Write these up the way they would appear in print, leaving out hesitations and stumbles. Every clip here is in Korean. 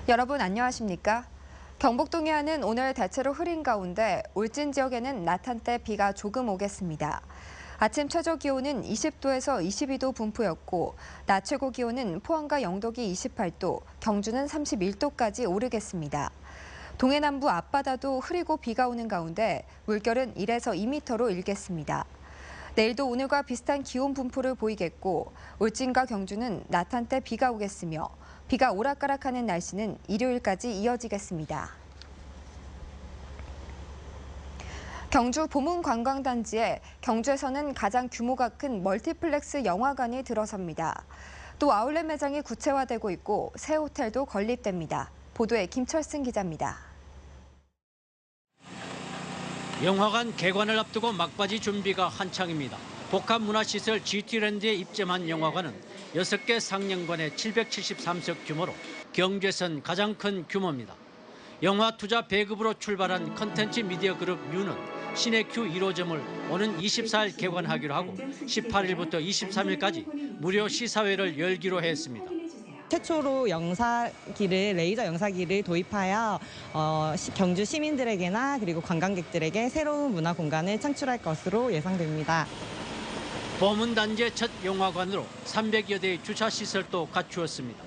여러분 안녕하십니까? 경북 동해안은 오늘 대체로 흐린 가운데 울진 지역에는 낮 한때 비가 조금 오겠습니다. 아침 최저 기온은 20도에서 22도 분포였고 낮 최고 기온은 포항과 영덕이 28도, 경주는 31도까지 오르겠습니다. 동해 남부 앞바다도 흐리고 비가 오는 가운데 물결은 1에서 2m로 일겠습니다. 내일도 오늘과 비슷한 기온 분포를 보이겠고 울진과 경주는 낮 한때 비가 오겠으며 비가 오락가락하는 날씨는 일요일까지 이어지겠습니다. 경주 보문관광단지에 경주에서는 가장 규모가 큰 멀티플렉스 영화관이 들어섭니다. 또 아울렛 매장이 구체화되고 있고 새 호텔도 건립됩니다. 보도에 김철승 기자입니다. 영화관 개관을 앞두고 막바지 준비가 한창입니다. 복합문화시설 GT랜드에 입점한 영화관은 6개 상영관의 773석 규모로 경주에선 가장 큰 규모입니다. 영화 투자 배급으로 출발한 컨텐츠 미디어 그룹 유는 시네큐 1호점을 오는 24일 개관하기로 하고 18일부터 23일까지 무료 시사회를 열기로 했습니다. 최초로 레이저 영사기를 도입하여 경주 시민들에게나 그리고 관광객들에게 새로운 문화 공간을 창출할 것으로 예상됩니다. 보문단지의 첫 영화관으로 300여 대의 주차시설도 갖추었습니다.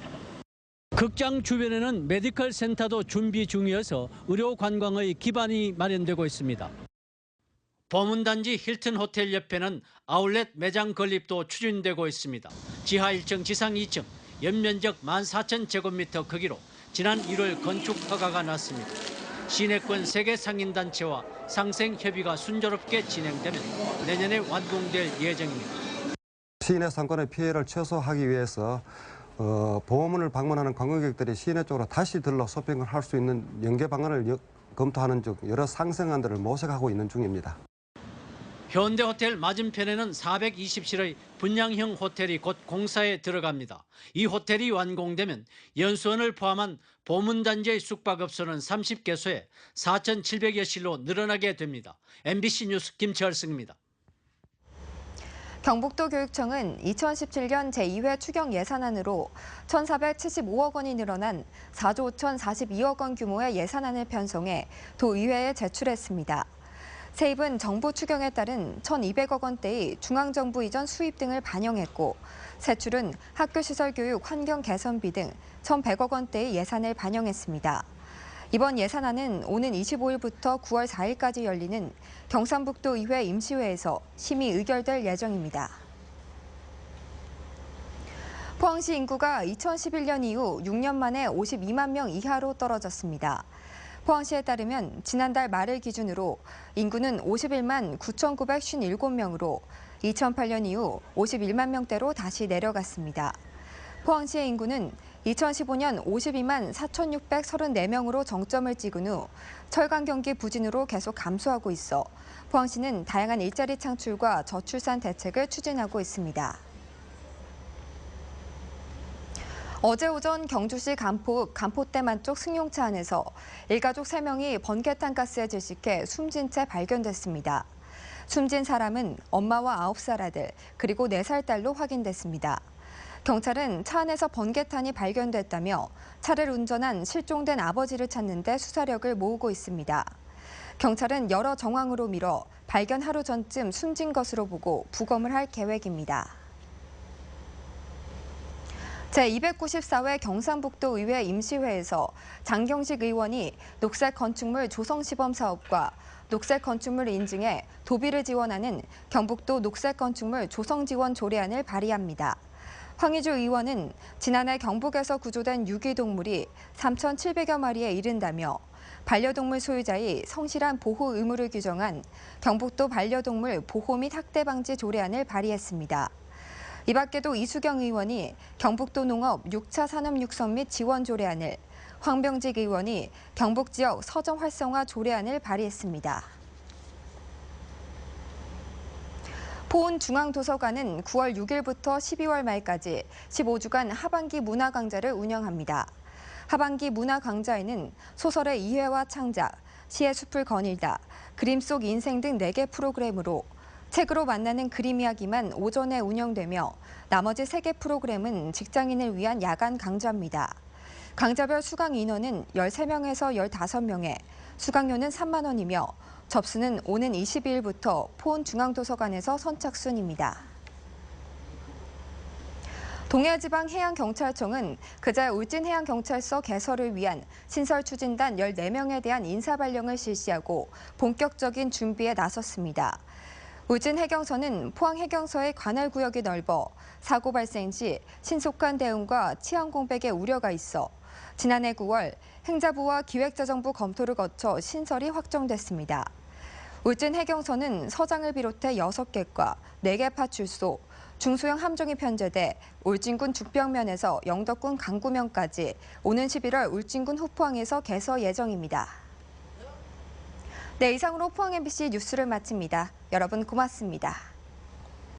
극장 주변에는 메디컬 센터도 준비 중이어서 의료 관광의 기반이 마련되고 있습니다. 보문단지 힐튼 호텔 옆에는 아울렛 매장 건립도 추진되고 있습니다. 지하 1층, 지상 2층, 연면적 14,000제곱미터 크기로 지난 1월 건축 허가가 났습니다. 시내권 3개 상인단체와 상생협의가 순조롭게 진행되면 내년에 완공될 예정입니다. 시내 상권의 피해를 최소화하기 위해서 보문을 방문하는 관광객들이 시내 쪽으로 다시 들러 쇼핑을 할 수 있는 연계 방안을 검토하는 중 여러 상생안들을 모색하고 있는 중입니다. 현대호텔 맞은편에는 420실의 분양형 호텔이 곧 공사에 들어갑니다. 이 호텔이 완공되면 연수원을 포함한 보문단지의 숙박업소는 30개소에 4,700여 실로 늘어나게 됩니다. MBC 뉴스 김철승입니다. 경북도 교육청은 2017년 제2회 추경 예산안으로 1,475억 원이 늘어난 4조 5,042억 원 규모의 예산안을 편성해 도의회에 제출했습니다. 세입은 정부 추경에 따른 1,200억 원대의 중앙정부 이전 수입 등을 반영했고 세출은 학교시설 교육 환경 개선비 등 1,100억 원대의 예산을 반영했습니다. 이번 예산안은 오는 25일부터 9월 4일까지 열리는 경상북도 의회 임시회에서 심의 의결될 예정입니다. 포항시 인구가 2011년 이후 6년 만에 52만 명 이하로 떨어졌습니다. 포항시에 따르면 지난달 말을 기준으로 인구는 51만 9,957명으로 2008년 이후 51만 명대로 다시 내려갔습니다. 포항시의 인구는 2015년 52만 4,634명으로 정점을 찍은 후 철강 경기 부진으로 계속 감소하고 있어 포항시는 다양한 일자리 창출과 저출산 대책을 추진하고 있습니다. 어제 오전 경주시 간포읍 간포대만 쪽 승용차 안에서 일가족 3명이 번개탄 가스에 질식해 숨진 채 발견됐습니다. 숨진 사람은 엄마와 9살 아들 그리고 4살 딸로 확인됐습니다. 경찰은 차 안에서 번개탄이 발견됐다며 차를 운전한 실종된 아버지를 찾는 데 수사력을 모으고 있습니다. 경찰은 여러 정황으로 미뤄 발견 하루 전쯤 숨진 것으로 보고 부검을 할 계획입니다. 제294회 경상북도 의회 임시회에서 장경식 의원이 녹색 건축물 조성 시범 사업과 녹색 건축물 인증에 도비를 지원하는 경북도 녹색 건축물 조성 지원 조례안을 발의합니다. 황희주 의원은 지난해 경북에서 구조된 유기동물이 3,700여 마리에 이른다며 반려동물 소유자의 성실한 보호 의무를 규정한 경북도 반려동물 보호 및 학대 방지 조례안을 발의했습니다. 이 밖에도 이수경 의원이 경북도 농업 6차 산업 육성 및 지원 조례안을, 황병직 의원이 경북 지역 서점 활성화 조례안을 발의했습니다. 포온중앙도서관은 9월 6일부터 12월 말까지 15주간 하반기 문화강좌를 운영합니다. 하반기 문화강좌에는 소설의 이해와 창작, 시의 숲을 거닐다, 그림 속 인생 등 4개 프로그램으로 책으로 만나는 그림 이야기만 오전에 운영되며 나머지 3개 프로그램은 직장인을 위한 야간 강좌입니다. 강자별 수강 인원은 13명에서 15명에 수강료는 3만 원이며 접수는 오는 22일부터 포온중앙도서관에서 선착순입니다. 동해지방해양경찰청은 그제 울진해양경찰서 개설을 위한 신설추진단 14명에 대한 인사발령을 실시하고 본격적인 준비에 나섰습니다. 울진해경서는 포항해경서의 관할구역이 넓어 사고 발생 시 신속한 대응과 치안 공백의 우려가 있어 지난해 9월 행자부와 기획재정부 검토를 거쳐 신설이 확정됐습니다. 울진해경서는 서장을 비롯해 6객과 4개 파출소, 중소형 함정이 편제돼 울진군 죽병면에서 영덕군 강구면까지 오는 11월 울진군 후포항에서 개서 예정입니다. 네, 이상으로 포항 MBC 뉴스를 마칩니다. 여러분 고맙습니다.